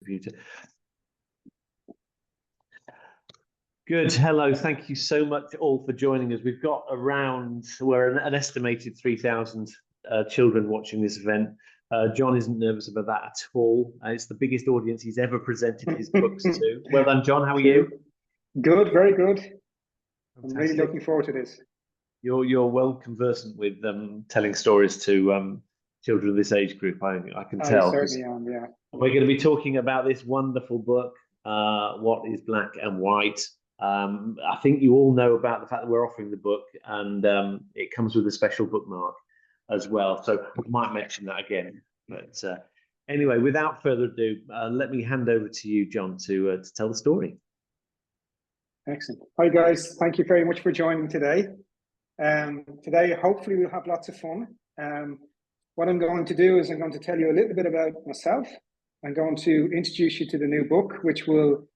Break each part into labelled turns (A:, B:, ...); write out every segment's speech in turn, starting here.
A: computer. Good. Hello. Thank you so much all for joining us. We've got around, we're an estimated 3,000 children watching this event. John isn't nervous about that at all. It's the biggest audience he's ever presented his books to. Well done, John. How are you?
B: Good, very good.
A: Fantastic.
B: I'm really looking forward to this.
A: You're well conversant with telling stories to children of this age group. I can tell.
B: I certainly am. Yeah.
A: We're going to be talking about this wonderful book, What is Black and White? I think you all know about the fact that we're offering the book, and it comes with a special bookmark as well. So I might mention that again. But anyway, without further ado, let me hand over to you, John, to tell the story.
B: Excellent. Hi, guys. Thank you very much for joining today. Today, hopefully, we'll have lots of fun. What I'm going to do is I'm going to tell you a little bit about myself. I'm going to introduce you to the new book, which will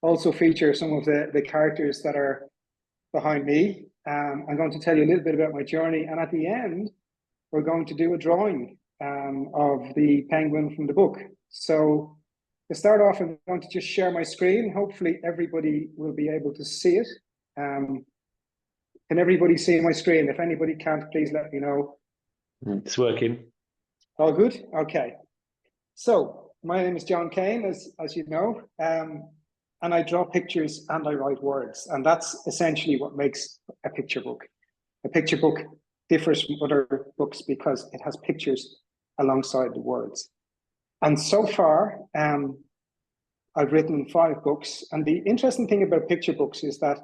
B: also feature some of the characters that are behind me. I'm going to tell you a little bit about my journey. And at the end, we're going to do a drawing of the penguin from the book. So to start off, I'm going to just share my screen. Hopefully everybody will be able to see it. Can everybody see my screen? If anybody can't, please let me know.
A: It's working.
B: All good? Okay. So my name is John Kane, as you know. And I draw pictures and I write words. And that's essentially what makes a picture book. A picture book differs from other books because it has pictures alongside the words. And so far, I've written 5 books. And the interesting thing about picture books is that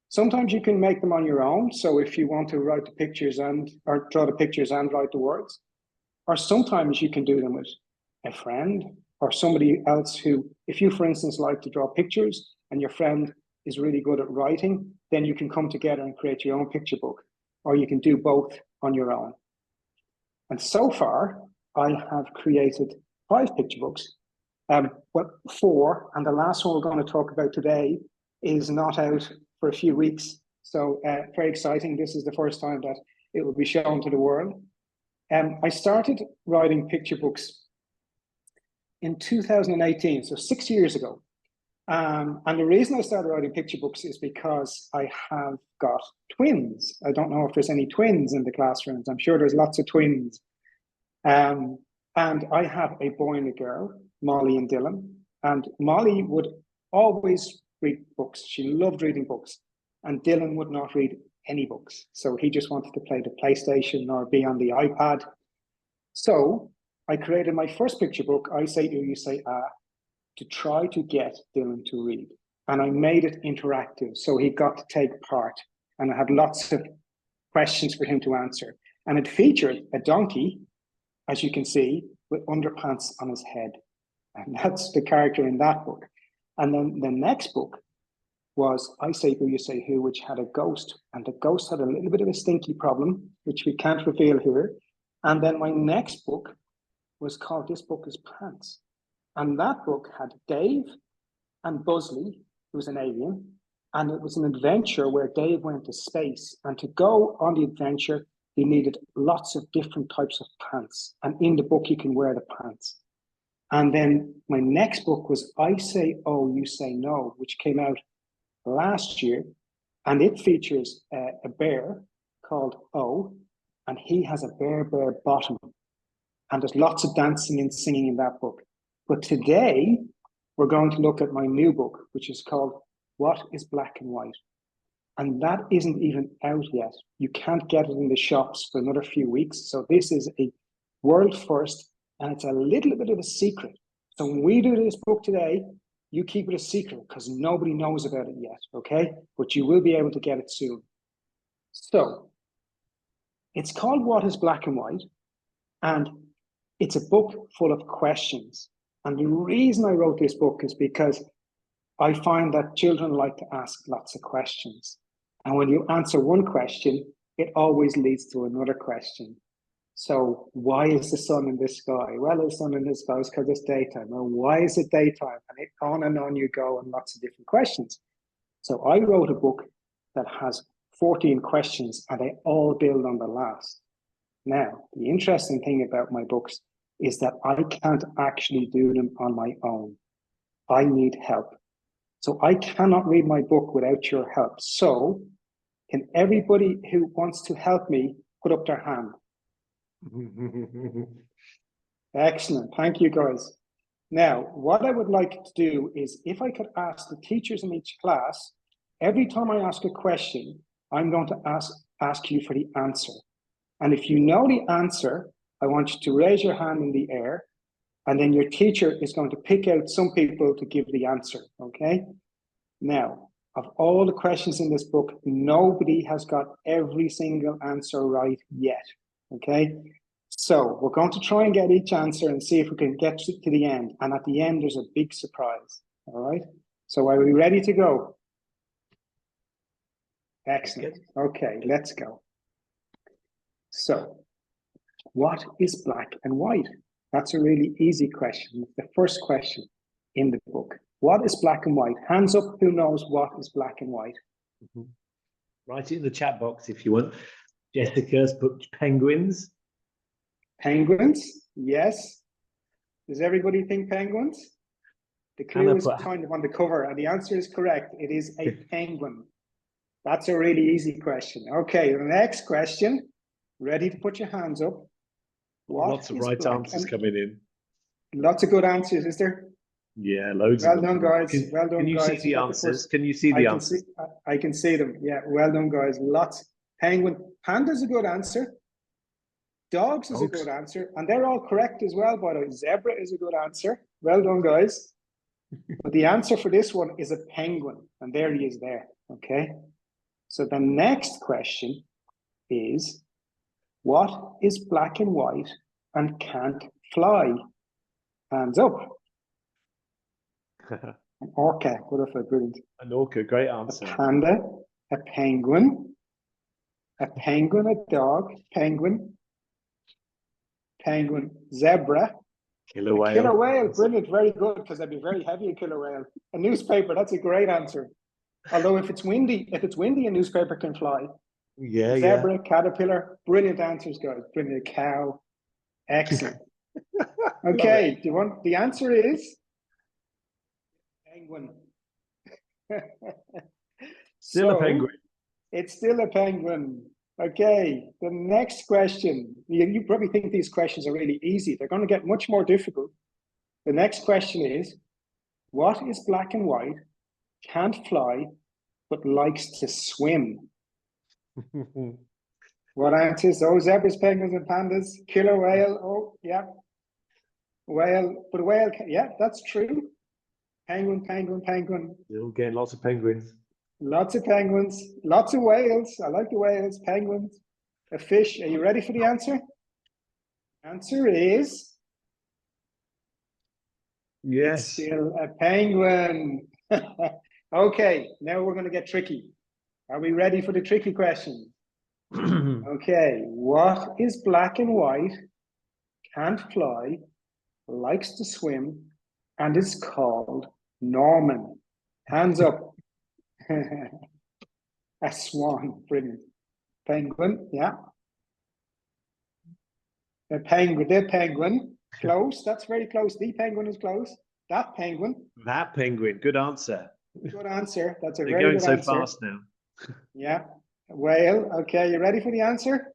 B: sometimes you can make them on your own. So if you want to write the pictures or draw the pictures and write the words, or sometimes you can do them with a friend or somebody else who, if you, for instance, like to draw pictures and your friend is really good at writing, then you can come together and create your own picture book, or you can do both on your own. And so far, I have created 5 picture books, but 4, and the last one we're going to talk about today is not out for a few weeks. So very exciting. This is the first time that it will be shown to the world. I started writing picture books in 2018, so 6 years ago. And the reason I started writing picture books is because I have got twins. I don't know if there's any twins in the classrooms. I'm sure there's lots of twins. And I have a boy and a girl, Molly and Dylan. And Molly would always read books. She loved reading books. And Dylan would not read any books. So he just wanted to play the PlayStation or be on the iPad. So I created my first picture book, I Say Aah, You Say Ah, to try to get Dylan to read. And I made it interactive, so he got to take part. And I had lots of questions for him to answer. And it featured a donkey, as you can see, with underpants on his head. And that's the character in that book. And then the next book was I Say Who, You Say Who, which had a ghost. And the ghost had a little bit of a stinky problem, which we can't reveal here. And then my next book was called This Book is Pants. And that book had Dave and Buzzley, who's an alien, and it was an adventure where Dave went to space. And to go on the adventure, he needed lots of different types of pants. And in the book, you can wear the pants. And then my next book was I Say Oh, You Say No, which came out last year. And it features a bear called Oh, and he has a bare bottom. And there's lots of dancing and singing in that book. But today, we're going to look at my new book, which is called What is Black and White? And that isn't even out yet. You can't get it in the shops for another few weeks. So this is a world first, and it's a little bit of a secret. So when we do this book today, you keep it a secret because nobody knows about it yet, okay? But you will be able to get it soon. So it's called What is Black and White? And it's a book full of questions. And the reason I wrote this book is because I find that children like to ask lots of questions. And when you answer one question, it always leads to another question. So why is the sun in the sky? Well, the sun in the sky is because it's daytime. Well, why is it daytime? And on you go, and lots of different questions. So I wrote a book that has 14 questions, and they all build on the last. Now, the interesting thing about my books is that I can't actually do them on my own. I need help. So I cannot read my book without your help. So can everybody who wants to help me put up their hand? Excellent. Thank you, guys. Now, what I would like to do is if I could ask the teachers in each class, every time I ask a question, I'm going to ask you for the answer. And if you know the answer, I want you to raise your hand in the air, and then your teacher is going to pick out some people to give the answer, okay? Now, of all the questions in this book, nobody has got every single answer right yet, okay? So we're going to try and get each answer and see if we can get to the end. And at the end, there's a big surprise, all right? So are we ready to go? Excellent. Okay, let's go. So, what is black and white? That's a really easy question. It's the first question in the book. What is black and white? Hands up who knows what is black and white.
A: Write it in the chat box if you want. Jessica's put penguins.
B: Penguins, yes. Does everybody think penguins? The clue is kind of on the cover, and the answer is correct. It is a penguin. That's a really easy question. Okay, the next question. Ready to put your hands up.
A: Lots of right answers coming in.
B: Lots of good answers, is there?
A: Yeah, loads
B: of
A: them.
B: Well done, guys. Well done,
A: guys. Can you see the answers? Can you see the answers?
B: I can see them. Yeah, well done, guys. Lots. Penguin. Panda's a good answer. Dogs is a good answer. And they're all correct as well, by the way. Zebra is a good answer. Well done, guys. But the answer for this one is a penguin. And there he is there. Okay. So the next question is, what is black and white and can't fly? Hands up. An orca. What if I brilliant?
A: An orca, great answer.
B: A panda, a penguin, a dog, penguin, zebra,
A: killer whale.
B: Killer whale, brilliant, very good, because that'd be very heavy, a killer whale. A newspaper, that's a great answer. Although if it's windy, a newspaper can fly.
A: Yeah,
B: Zebra, caterpillar, brilliant answers, guys. Brilliant. Cow, excellent. Okay, do you want the answer is penguin.
A: Still a penguin.
B: It's still a penguin. Okay, the next question. You probably think these questions are really easy. They're going to get much more difficult. The next question is, what is black and white, can't fly, but likes to swim? What answers? Oh, zebras, penguins, and pandas. Killer whale. Oh, yeah. Whale, but whale, yeah, that's true. Penguin.
A: You'll get lots of penguins.
B: Lots of penguins, lots of whales. I like the whales, penguins, a fish. Are you ready for the answer? Answer is
A: yes.
B: It's still a penguin. Okay, now we're going to get tricky. Are we ready for the tricky question? Okay, what is black and white, can't fly, likes to swim, and is called Norman? Hands up. A swan, brilliant. Penguin, yeah. The penguin, close, that's very close. The penguin is close. That penguin.
A: That penguin, good answer.
B: Good answer, that's a
A: They're
B: very
A: going
B: good
A: so
B: answer.
A: fast now.
B: Yeah, whale, okay, you ready for the answer?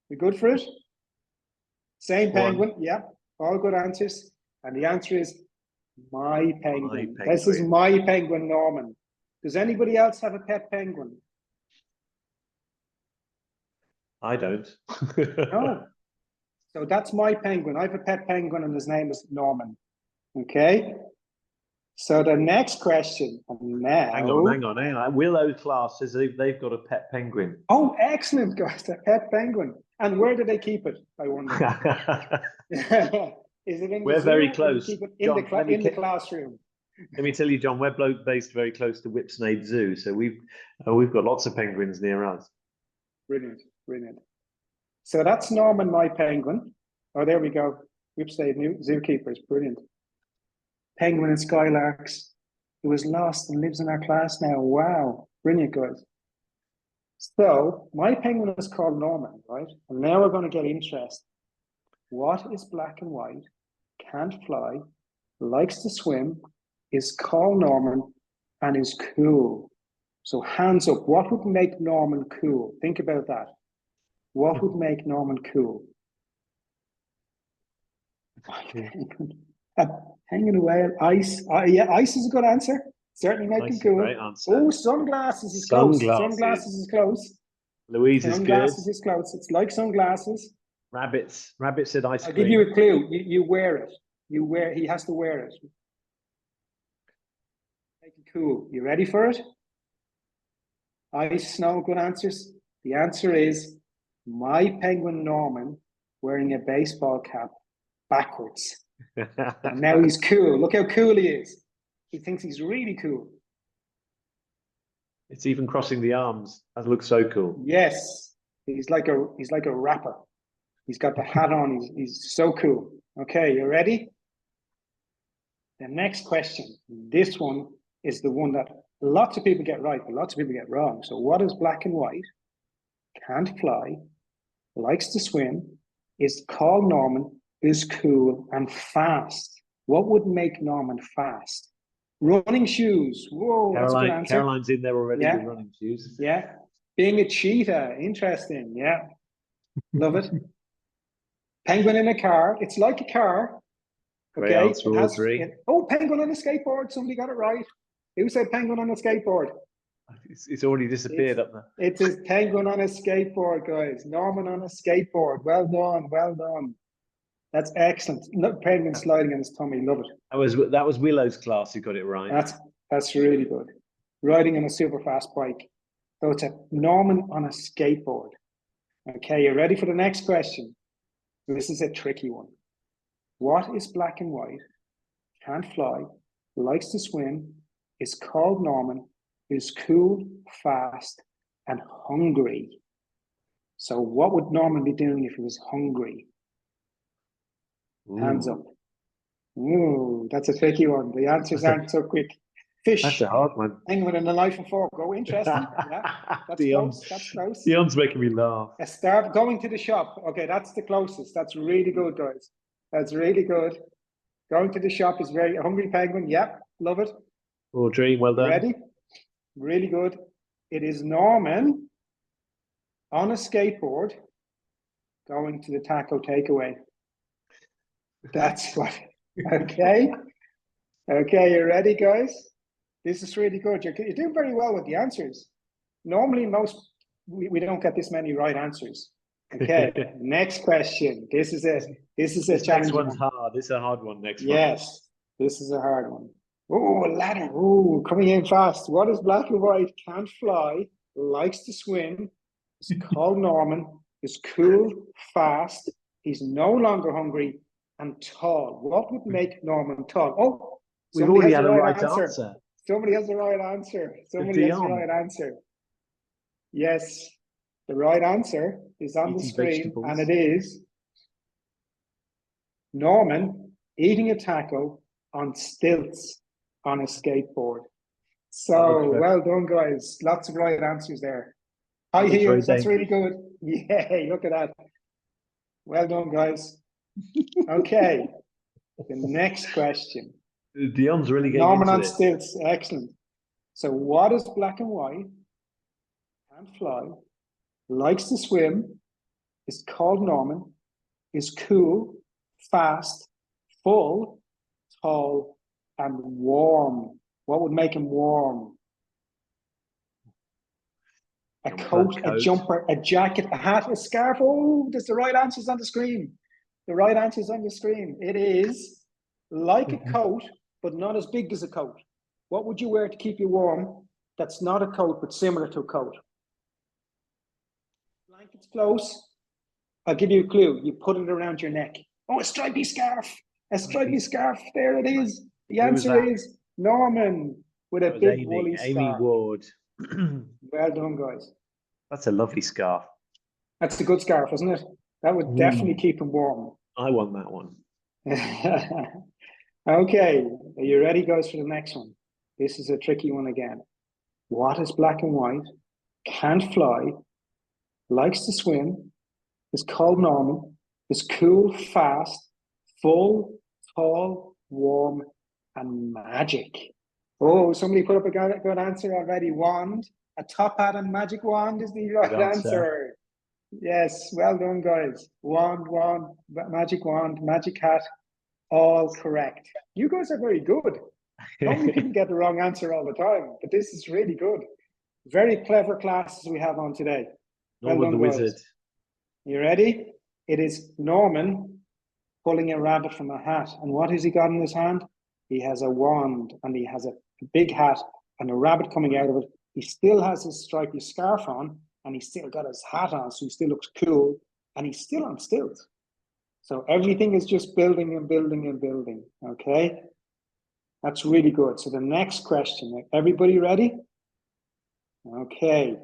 B: We good for it? Same penguin, yeah, all good answers. And the answer is my penguin. This is my penguin, Norman. Does anybody else have a pet penguin?
A: I don't.
B: No. So that's my penguin. I have a pet penguin and his name is Norman. Okay. So the next question now.
A: Hang on. Willow class says they've got a pet penguin.
B: Oh, excellent, guys. A pet penguin. And where do they keep it? I wonder. Is it in the
A: We're
B: zoo,
A: very
B: or
A: close.
B: keep it in, John, in the classroom?
A: Let me tell you, John, we're based very close to Whipsnade Zoo, so we've got lots of penguins near us.
B: Brilliant. So that's Norman, my penguin. Oh, there we go. Whipsnade zookeepers, brilliant. Penguin and skylarks. He was lost and lives in our class now. Wow, brilliant, guys. So my penguin is called Norman, right? And now we're going to get interested. What is black and white, can't fly, likes to swim, is called Norman, and is cool. So hands up. What would make Norman cool? Think about that. What would make Norman cool? Hanging away at ice. Yeah, ice is a good answer. Certainly make him cool.
A: Great answer.
B: Oh, sunglasses is close. Sunglasses is close.
A: Louise is good.
B: Sunglasses is close. It's like sunglasses.
A: Rabbits said ice cream.
B: I'll give you a clue. You wear it. He has to wear it. Make it cool. You ready for it? Ice, snow, good answers. The answer is my penguin Norman wearing a baseball cap backwards. And now he's cool. Look how cool he is. He thinks he's really cool.
A: It's even crossing the arms. That looks so cool.
B: Yes. He's like a rapper. He's got the hat on. He's so cool. Okay, you ready? The next question. This one is the one that lots of people get right, but lots of people get wrong. So what is black and white? Can't fly, likes to swim, is called Norman, is cool and fast. What would make Norman fast? Running shoes. Whoa, that's a good answer.
A: Caroline's in there already with running shoes.
B: Yeah. Being a cheetah. Interesting. Yeah. Love it. Penguin in a car. It's like a car.
A: Great answer, Audrey.
B: Penguin on a skateboard. Somebody got it right. Who said penguin on a skateboard?
A: It's already disappeared up there.
B: It is penguin on a skateboard, guys. Norman on a skateboard. Well done. Well done. That's excellent. Look, penguin sliding on his tummy. Love it.
A: That was Willow's class who got it right.
B: That's really good. Riding on a super fast bike. So it's a Norman on a skateboard. Okay, you ready for the next question? This is a tricky one. What is black and white? Can't fly, likes to swim, is called Norman, is cool, fast, and hungry. So what would Norman be doing if he was hungry?
A: Ooh.
B: Hands up. Ooh, that's a tricky one. The answers aren't so quick. Fish.
A: That's a hard one.
B: Penguin and a knife and fork. Oh, interesting. Yeah, that's close. That's close.
A: Dion's making me laugh.
B: Going to the shop. Okay, that's the closest. That's really good, guys. That's really good. Going to the shop is very hungry penguin. Yep, love it.
A: Audrey, well done.
B: Ready? Really good. It is Norman on a skateboard going to the taco takeaway. That's what. Okay. Okay, you ready, guys? This is really good. You're doing very well with the answers. Normally, we don't get this many right answers. Okay, next question. This is a challenging one.
A: Next one's hard. This is a hard one. Next one.
B: Yes, this is a hard one. Oh, a ladder. Oh, coming in fast. What is black and white? Can't fly, likes to swim, is called Norman, is cool, fast, he's no longer hungry, and tall. What would make Norman tall? Oh,
A: we've already had a right answer.
B: Somebody has the right answer. Somebody has the right answer. Yes, the right answer is on the screen, and it is Norman eating a taco on stilts on a skateboard. So well done, guys. Lots of right answers there. High heels, that's really good. Yay, look at that. Well done, guys. Okay, the next question.
A: Dion's really getting
B: Norman
A: into
B: on stilts, excellent. So what is black and white? Can't fly, likes to swim, is called Norman, is cool, fast, full, tall, and warm. What would make him warm? A coat, a jumper, a jacket, a hat, a scarf. Oh, there's the right answers on the screen. The right answers on the screen. It is like a coat, but not as big as a coat. What would you wear to keep you warm? That's not a coat, but similar to a coat. Blanket's close. I'll give you a clue. You put it around your neck. Oh, a stripy scarf. A stripy scarf. There it is. The answer is Norman with a big woolly scarf.
A: Amy Ward.
B: Well done, guys.
A: That's a lovely scarf.
B: That's a good scarf, isn't it? That would definitely keep him warm.
A: I want that one.
B: Okay, are you ready, guys, for the next one? This is a tricky one again. What is black and white? Can't fly, likes to swim, is called Norman, is cool, fast, full, tall, warm, and magic. Oh, somebody put up a good answer already. Wand. A top hat and magic wand is the right answer. Yes, well done, guys. Wand, magic wand, magic hat, all correct. You guys are very good. Normally people get the wrong answer all the time, but this is really good. Very clever classes we have on today.
A: Norman the Wizard.
B: You ready? It is Norman pulling a rabbit from a hat. And what has he got in his hand? He has a wand and he has a big hat and a rabbit coming out of it. He still has his stripy scarf on and he's still got his hat on, so he still looks cool, and he's still on stilts. So everything is just building and building and building, okay? That's really good. So the next question, everybody ready? Okay,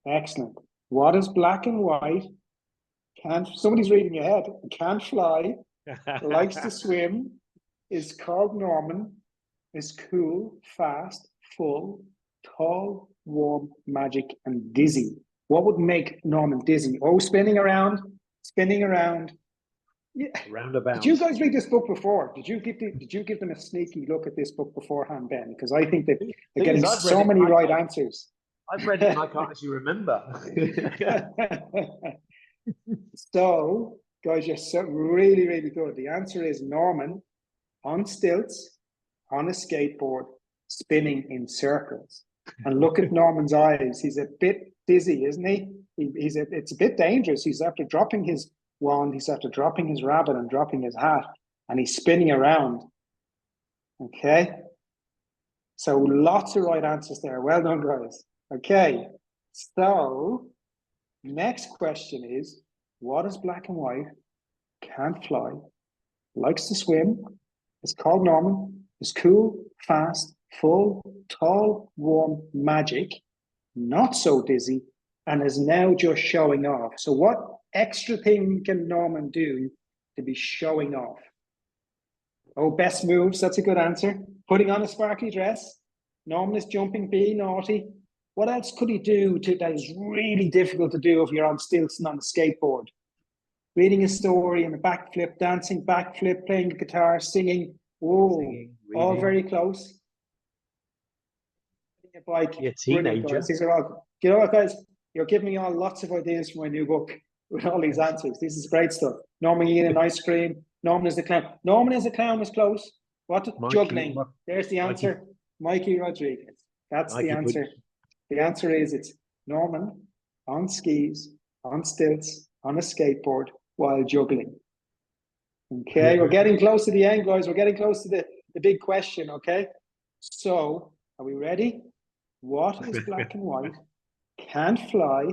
B: excellent. What is black and white? Somebody's reading your head. Can't fly, likes to swim, is called Norman, is cool, fast, full, tall, warm, magic, and dizzy. What would make Norman dizzy? Oh, spinning around. Yeah.
A: Roundabout.
B: Did you guys read this book before? Did you give them a sneaky look at this book beforehand, Ben? Because I think that they're getting so many right answers.
A: I've read it and I can't actually remember.
B: So, guys, you're really, really good. The answer is Norman on stilts, on a skateboard, spinning in circles. And look at Norman's eyes. He's a bit dizzy, isn't he? It's a bit dangerous. He's after dropping his wand, he's after dropping his rabbit and dropping his hat, and he's spinning around. Okay? So lots of right answers there. Well done, guys. Okay. So next question is, what is black and white, can't fly, likes to swim, is called Norman, is cool, fast, full, tall, warm, magic, not so dizzy, and is now just showing off? So what extra thing can Norman do to be showing off? Oh, best moves, that's a good answer. Putting on a sparkly dress. Norman is jumping, being naughty. What else could he do that is really difficult to do if you're on stilts and on a skateboard? Reading a story and a backflip, dancing, backflip, playing the guitar, singing. Oh, all very close. A bike.
A: You're a teenager.
B: These are all, you know what, guys? You're giving me all lots of ideas for my new book with all these answers. This is great stuff. Norman eating ice cream. Norman is a clown. Norman is a clown is close. What? Juggling. There's the answer. Mikey Rodriguez. That's the answer. The answer is it's Norman on skis, on stilts, on a skateboard while juggling. Okay, we're getting close to the end, guys. We're getting close to the big question, okay? So, are we ready? What is black and white, can't fly,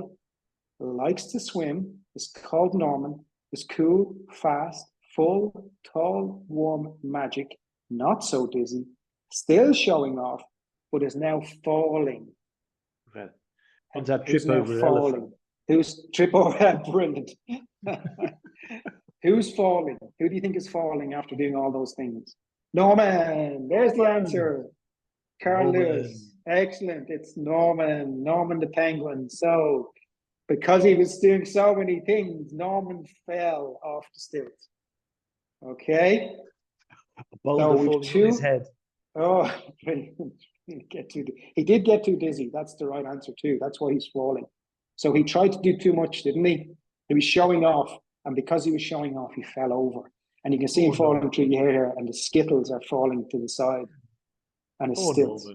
B: likes to swim, is called Norman, is cool, fast, full, tall, warm, magic, not so dizzy, still showing off, but is now falling?
A: Okay. And that trip over falling?
B: Who's trip over? Brilliant. Who's falling? Who do you think is falling after doing all those things? Norman. There's the answer. Carl Lewis. Excellent. It's Norman. Norman the penguin. So, because he was doing so many things, Norman fell off the stilts. Okay.
A: Boulder falling on his head.
B: Oh, he did get too dizzy. That's the right answer too. That's why he's falling. So he tried to do too much, didn't he? He was showing off, and because he was showing off, he fell over. And you can see him falling through the air, and the skittles are falling to the side. And his stilts.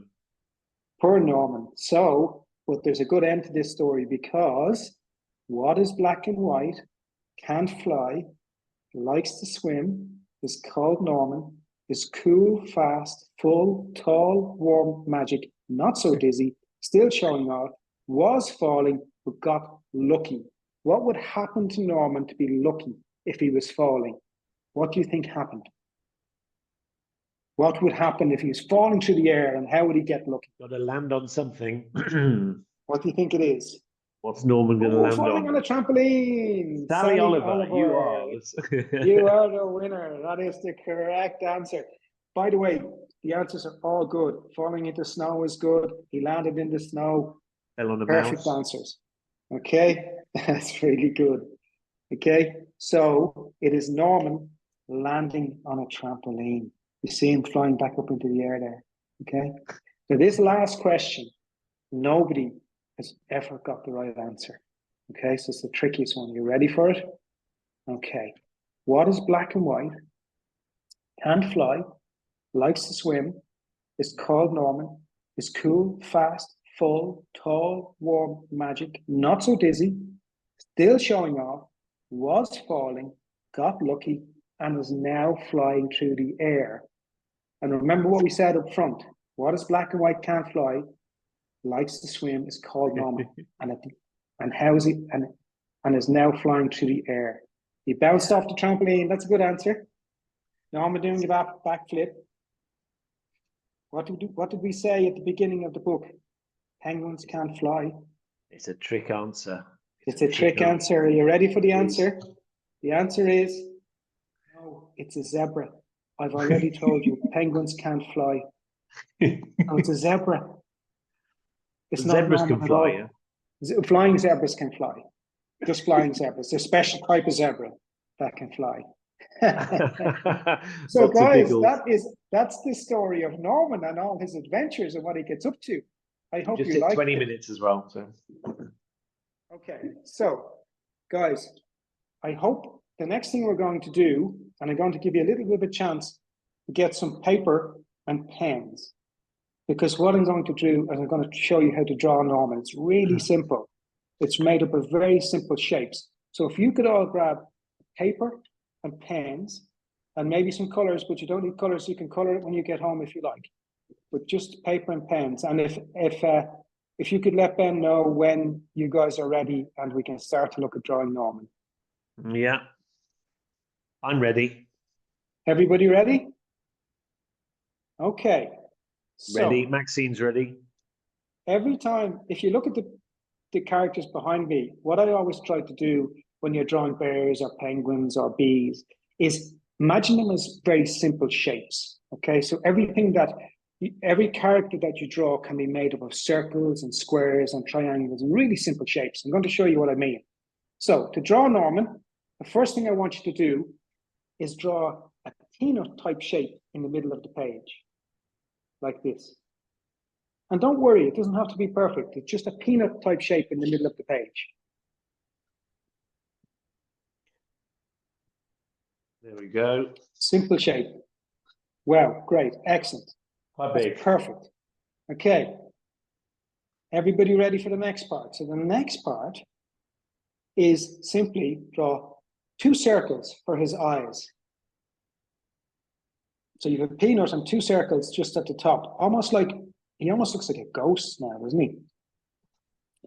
B: Poor Norman. So, but there's a good end to this story, because what is black and white, can't fly, likes to swim, is called Norman, is cool, fast, full, tall, warm, magic, not so dizzy, still showing off, was falling, but got lucky. What would happen to Norman to be lucky if he was falling? What do you think happened? What would happen if he was falling through the air, and how would he get lucky?
A: Got to land on something.
B: What do you think it is?
A: What's Norman going to land
B: falling on a trampoline.
A: Sally Oliver, you are.
B: You are the winner. That is the correct answer. By the way, the answers are all good. Falling into snow is good. He landed in the snow.
A: Fell on a
B: Perfect
A: mouse.
B: answers. Okay, that's really good. Okay, so it is Norman landing on a trampoline. You see him flying back up into the air there. Okay. So this last question, nobody has ever got the right answer. Okay, so it's the trickiest one. You ready for it? Okay. What is black and white, can't fly, likes to swim, is called Norman, is cool, fast, full, tall, warm, magic, not so dizzy, still showing off, was falling, got lucky, and is now flying through the air. And remember what we said up front. What is black and white, can't fly, likes to swim, is called Norman. And how is he, and is now flying through the air. He bounced off the trampoline. That's a good answer. Norman doing the backflip. What did we say at the beginning of the book? Penguins can't fly.
A: It's a trick answer.
B: It's a trick answer. Are you ready for the answer? The answer is no, it's a zebra. I've already told you, penguins can't fly. No, it's a zebra. It's not
A: zebras can fly,
B: yeah? Flying zebras can fly. Just flying zebras. There's a special type of zebra that can fly. So guys, that's the story of Norman and all his adventures and what he gets up to. I hope you like
A: 20 minutes as well. So
B: okay, so guys, I hope the next thing we're going to do, and I'm going to give you a little bit of a chance to get some paper and pens, because what I'm going to do is I'm going to show you how to draw Norman. It's really simple. It's made up of very simple shapes. So if you could all grab paper and pens and maybe some colors, but you don't need colors, you can color it when you get home if you like, but just paper and pens. And if you could let Ben know when you guys are ready and we can start to look at drawing Norman.
A: Yeah, I'm ready.
B: Everybody ready? Okay. So,
A: ready. Maxine's ready.
B: Every time, if you look at the characters behind me, what I always try to do when you're drawing bears or penguins or bees is imagine them as very simple shapes. Okay, so every character that you draw can be made up of circles and squares and triangles and really simple shapes. I'm going to show you what I mean. So to draw Norman, the first thing I want you to do is draw a peanut type shape in the middle of the page, like this. And don't worry, it doesn't have to be perfect. It's just a peanut type shape in the middle of the page.
A: There we go.
B: Simple shape. Wow, great, excellent.
A: Quite big.
B: Perfect. Okay. Everybody ready for the next part? So the next part is simply draw 2 circles for his eyes. So you have a peanut and 2 circles just at the top, he almost looks like a ghost now, doesn't he?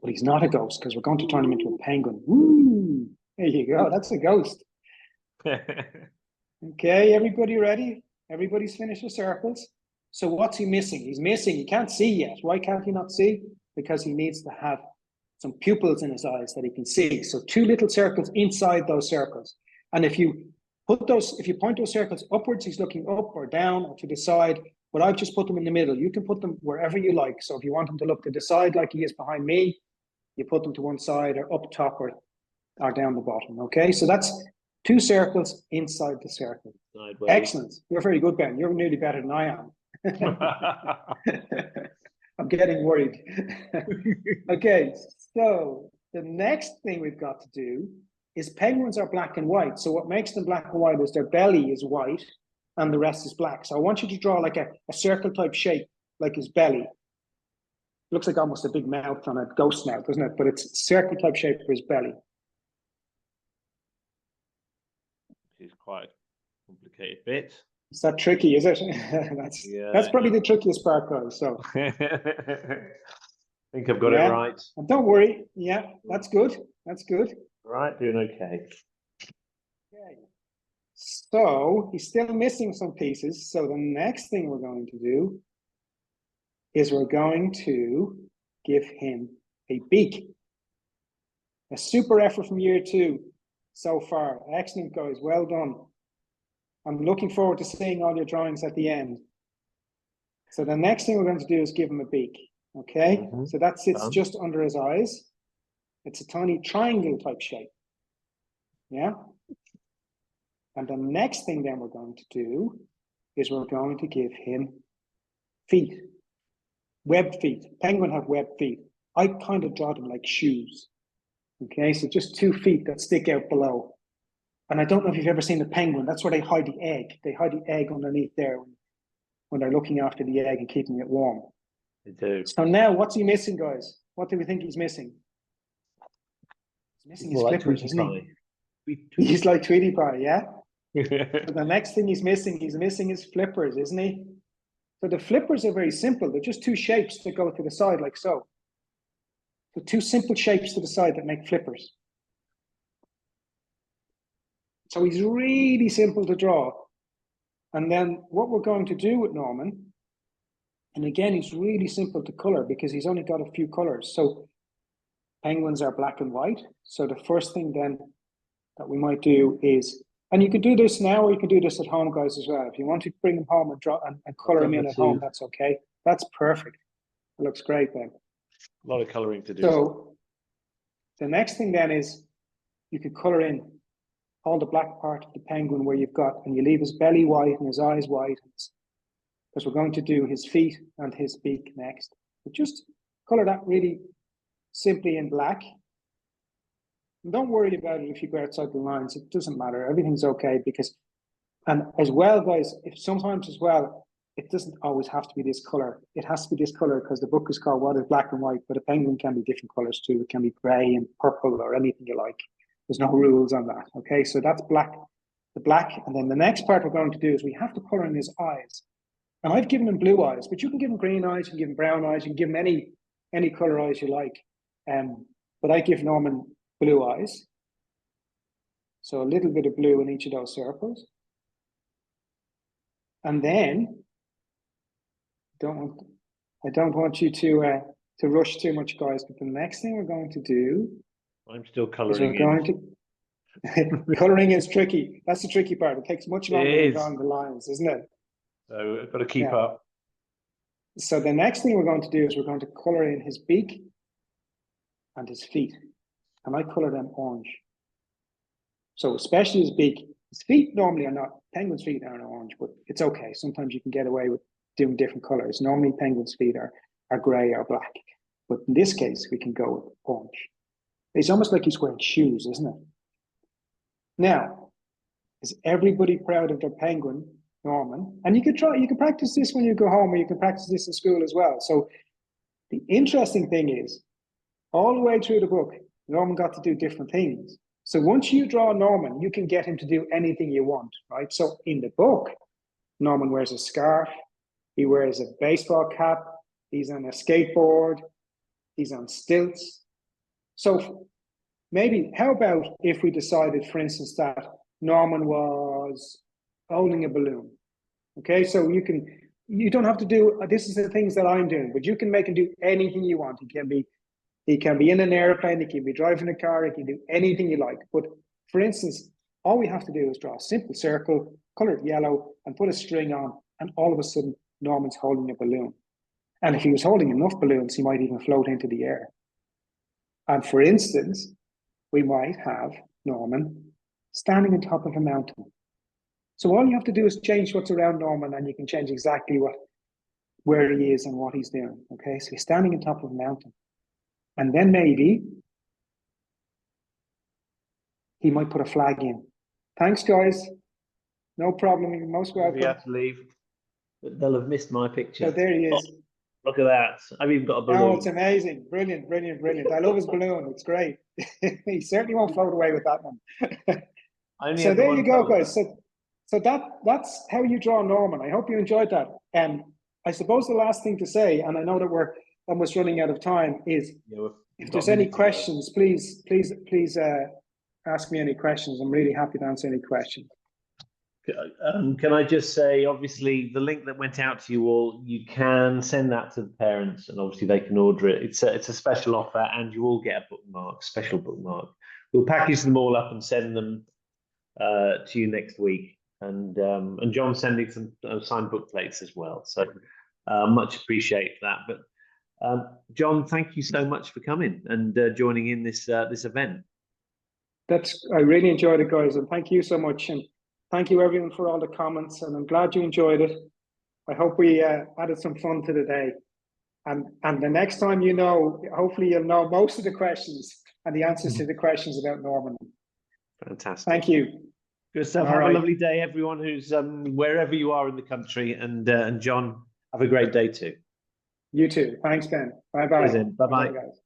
B: But he's not a ghost because we're going to turn him into a penguin. Woo! There you go. That's a ghost. Okay, everybody ready? Everybody's finished the circles. So what's he missing? He's missing. He can't see yet. Why can't he not see? Because he needs to have some pupils in his eyes that he can see. So 2 little circles inside those circles. And if you point those circles upwards, he's looking up or down or to the side. But I've just put them in the middle. You can put them wherever you like. So if you want him to look to the side like he is behind me, you put them to one side or up top or down the bottom. Okay, so that's 2 circles inside the circle. Sideways. Excellent. You're very good, Ben. You're nearly better than I am. I'm getting worried. Okay, so the next thing we've got to do is penguins are black and white. So what makes them black and white is their belly is white and the rest is black. So I want you to draw like a circle type shape, like his belly. Looks like almost a big mouth on a ghost mouth, doesn't it? But it's a circle type shape for his belly.
A: It's quite a complicated bit.
B: Is that tricky, is it? That's probably the trickiest part, guys. So
A: I think I've got it right.
B: And don't worry. Yeah, that's good. That's good.
A: Right, doing okay.
B: Okay. So he's still missing some pieces. So the next thing we're going to do is we're going to give him a beak. A super effort from year 2 so far. Excellent, guys. Well done. I'm looking forward to seeing all your drawings at the end. So the next thing we're going to do is give him a beak. Okay, so that sits just under his eyes. It's a tiny triangle type shape. Yeah. And the next thing then we're going to do is we're going to give him feet, webbed feet. Penguin have webbed feet. I kind of draw them like shoes. Okay, so just 2 feet that stick out below. And I don't know if you've ever seen a penguin. That's where they hide the egg. They hide the egg underneath there when they're looking after the egg and keeping it warm.
A: They do.
B: So now, what's he missing, guys? What do we think he's missing? He's missing his flippers, isn't he? He's like Tweety Pie, yeah? But the next thing he's missing his flippers, isn't he? So the flippers are very simple. They're just 2 shapes that go to the side like so. So 2 simple shapes to the side that make flippers. So he's really simple to draw. And then what we're going to do with Norman, and again, he's really simple to color because he's only got a few colors. So penguins are black and white. So the first thing then that we might do is, and you can do this now or you can do this at home, guys, as well. If you want to bring them home and draw and color them in at home, that's okay. That's perfect. It looks great then.
A: A lot of coloring to do.
B: So the next thing then is you can color in all the black part of the penguin where you've got, and you leave his belly white and his eyes white, because we're going to do his feet and his beak next. But just color that really simply in black. And don't worry about it if you go outside the lines. It doesn't matter. Everything's okay because, and as well, guys, if sometimes as well, it doesn't always have to be this color. It has to be this color because the book is called What is Black and White, but a penguin can be different colors too. It can be gray and purple or anything you like. There's no rules on that. Okay, so that's black, the black. And then the next part we're going to do is we have to color in his eyes. And I've given him blue eyes, but you can give him green eyes, you can give him brown eyes, you can give him any color eyes you like. But I give Norman blue eyes. So a little bit of blue in each of those circles. And then I don't want you to rush too much, guys, but the next thing we're going to do,
A: I'm still coloring
B: coloring is tricky. That's the tricky part. It takes much longer than drawing the lines, isn't it?
A: So I've got to keep up.
B: So the next thing we're going to do is we're going to color in his beak and his feet. And I color them orange. So especially his beak. His feet normally are not, penguins' feet aren't orange, but it's okay. Sometimes you can get away with doing different colors. Normally penguins' feet are gray or black. But in this case, we can go with orange. It's almost like he's wearing shoes, isn't it? Now, is everybody proud of their penguin, Norman? And you can practice this when you go home, or you can practice this in school as well. So the interesting thing is, all the way through the book, Norman got to do different things. So once you draw Norman, you can get him to do anything you want, right? So in the book, Norman wears a scarf, he wears a baseball cap, he's on a skateboard, he's on stilts. So maybe, how about if we decided, for instance, that Norman was holding a balloon? Okay, so you don't have to do, this is the things that I'm doing, but you can make him do anything you want. He can be in an airplane, he can be driving a car, he can do anything you like. But for instance, all we have to do is draw a simple circle, color it yellow, and put a string on, and all of a sudden, Norman's holding a balloon. And if he was holding enough balloons, he might even float into the air. And for instance, we might have Norman standing on top of a mountain. So all you have to do is change what's around Norman, and you can change exactly where he is and what he's doing. Okay, so he's standing on top of a mountain. And then maybe he might put a flag in. Thanks, guys. No problem. You're most welcome.
A: We have to leave. But they'll have missed my picture.
B: So there he is.
A: Oh, look at that. I've even got a balloon.
B: Oh, it's amazing. Brilliant, brilliant, brilliant. I love his balloon. It's great. He certainly won't float away with that one. So there you go, guys. So that's how you draw Norman. I hope you enjoyed that. I suppose the last thing to say, and I know that we're almost running out of time, is if there's any questions, please ask me any questions. I'm really happy to answer any questions.
A: Can I just say, obviously, the link that went out to you all, you can send that to the parents, and obviously they can order it. It's a special offer, and you all get a bookmark, special bookmark. We'll package them all up and send them to you next week. And John's sending some signed book plates as well. So much appreciate that. But John, thank you so much for coming and joining in this event.
B: I really enjoyed it, guys, and thank you so much. And Thank you everyone for all the comments, and I'm glad you enjoyed it. I hope we added some fun to the day. And the next time, hopefully you'll know most of the questions and the answers to the questions about Norman.
A: Fantastic.
B: Thank you.
A: Good stuff. Have a lovely day, everyone who's wherever you are in the country. And John, have a great day too.
B: You too. Thanks, Ben. Bye-bye.
A: Bye-bye.
B: Bye, guys.